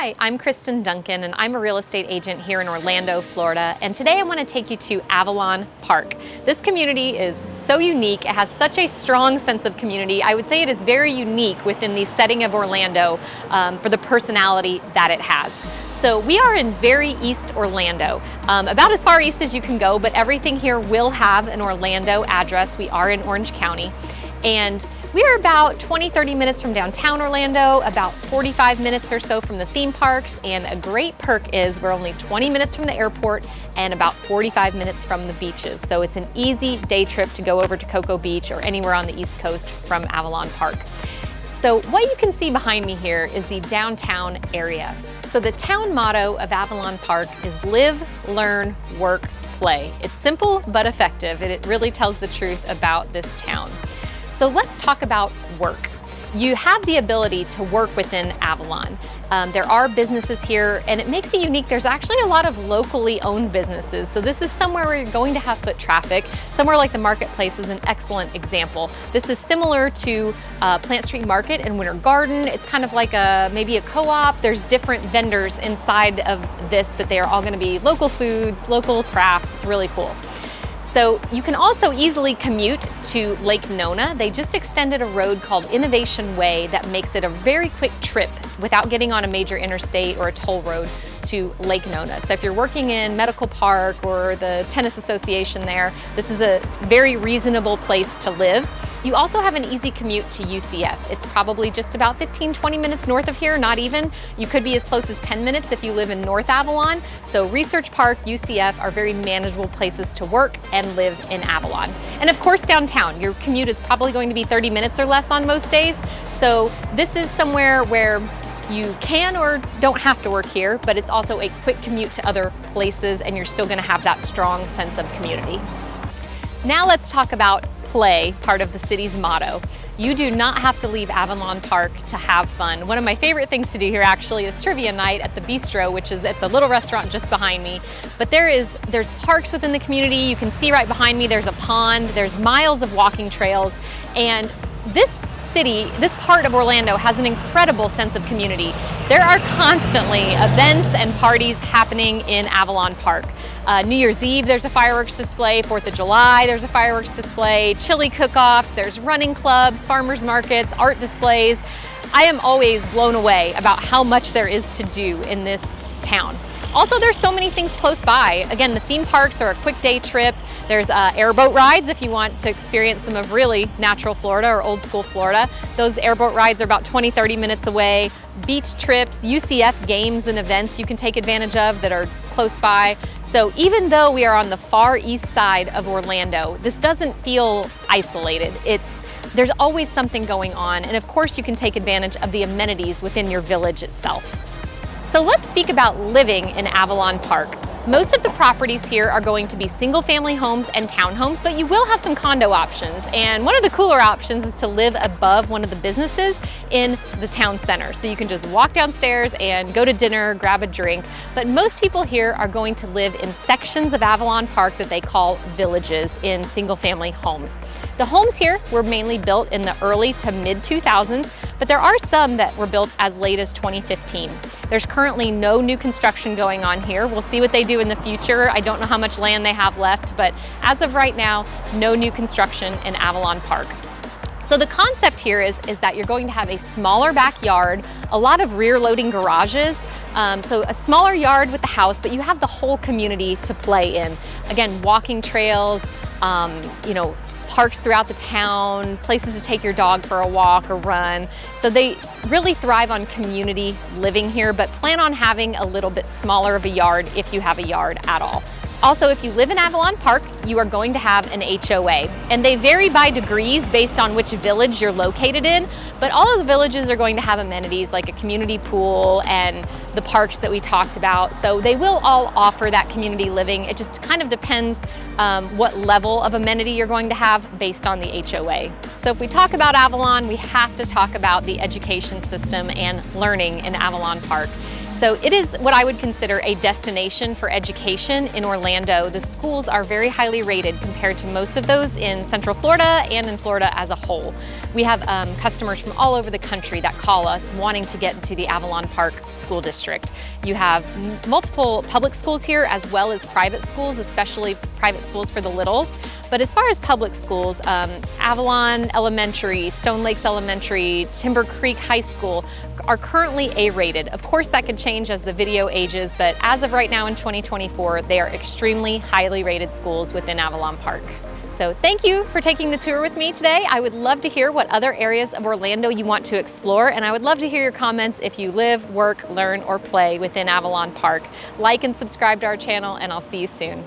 Hi, I'm Kristin Duncan and I'm a real estate agent here in Orlando, Florida, and today I want to take you to Avalon Park. This community is so unique. It has such a strong sense of community. I would say it is very unique within the setting of Orlando for the personality that it has. So we are in very East Orlando, about as far east as you can go, but everything here will have an Orlando address. We are in Orange County, and we are about 20-30 minutes from downtown Orlando, about 45 minutes or so from the theme parks, and a great perk is we're only 20 minutes from the airport and about 45 minutes from the beaches. So it's an easy day trip to go over to Cocoa Beach or anywhere on the East Coast from Avalon Park. So what you can see behind me here is the downtown area. So the town motto of Avalon Park is live, learn, work, play. It's simple but effective, and it really tells the truth about this town. So let's talk about work. You have the ability to work within Avalon. There are businesses here, and it makes it unique. There's actually a lot of locally owned businesses. So this is somewhere where you're going to have foot traffic. Somewhere like the Marketplace is an excellent example. This is similar to Plant Street Market and Winter Garden. It's kind of like maybe a co-op. There's different vendors inside of this, but they are all going to be local foods, local crafts. It's really cool. So you can also easily commute to Lake Nona. They just extended a road called Innovation Way that makes it a very quick trip without getting on a major interstate or a toll road to Lake Nona. So if you're working in Medical Park or the tennis association there, this is a very reasonable place to live. You also have an easy commute to UCF. It's probably just about 15-20 minutes north of here, not even. You could be as close as 10 minutes if you live in North Avalon. So Research Park, UCF are very manageable places to work and live in Avalon. And of course downtown, your commute is probably going to be 30 minutes or less on most days. So this is somewhere where you can or don't have to work here, but it's also a quick commute to other places, and you're still gonna have that strong sense of community. Now let's talk about play, part of the city's motto. You do not have to leave Avalon Park to have fun. One of my favorite things to do here actually is trivia night at the Bistro, which is at the little restaurant just behind me. But there's parks within the community. You can see right behind me there's a pond, there's miles of walking trails, and this part of Orlando has an incredible sense of community. There are constantly events and parties happening in Avalon Park. New Year's Eve, there's a fireworks display. 4th of July, there's a fireworks display. Chili cook-offs, there's running clubs, farmers markets, art displays. I am always blown away about how much there is to do in this town. Also, there's so many things close by. Again, the theme parks are a quick day trip. There's airboat rides if you want to experience some of really natural Florida or old school Florida. Those airboat rides are about 20-30 minutes away. Beach trips, UCF games and events you can take advantage of that are close by. So even though we are on the far east side of Orlando, this doesn't feel isolated. There's always something going on, and of course you can take advantage of the amenities within your village itself. So let's speak about living in Avalon Park. Most of the properties here are going to be single-family homes and townhomes, but you will have some condo options. And one of the cooler options is to live above one of the businesses in the town center. So you can just walk downstairs and go to dinner, grab a drink. But most people here are going to live in sections of Avalon Park that they call villages in single-family homes. The homes here were mainly built in the early to mid-2000s, but there are some that were built as late as 2015. There's currently no new construction going on here. We'll see what they do in the future. I don't know how much land they have left, but as of right now, no new construction in Avalon Park. So the concept here is that you're going to have a smaller backyard, a lot of rear-loading garages, so a smaller yard with the house, but you have the whole community to play in. Again, walking trails, parks throughout the town, places to take your dog for a walk or run. So they really thrive on community living here, but plan on having a little bit smaller of a yard if you have a yard at all. Also, if you live in Avalon Park, you are going to have an HOA, and they vary by degrees based on which village you're located in, but all of the villages are going to have amenities like a community pool and the parks that we talked about. So they will all offer that community living. It just kind of depends what level of amenity you're going to have based on the HOA. So if we talk about Avalon, we have to talk about the education system and learning in Avalon Park. So it is what I would consider a destination for education in Orlando. The schools are very highly rated compared to most of those in Central Florida and in Florida as a whole. We have customers from all over the country that call us wanting to get into the Avalon Park school district. You have multiple public schools here as well as private schools, especially private schools for the littles. But as far as public schools, Avalon Elementary, Stone Lakes Elementary, Timber Creek High School are currently A-rated. Of course, that could change as the video ages, but as of right now in 2024, they are extremely highly rated schools within Avalon Park. So thank you for taking the tour with me today. I would love to hear what other areas of Orlando you want to explore, and I would love to hear your comments if you live, work, learn, or play within Avalon Park. Like and subscribe to our channel, and I'll see you soon.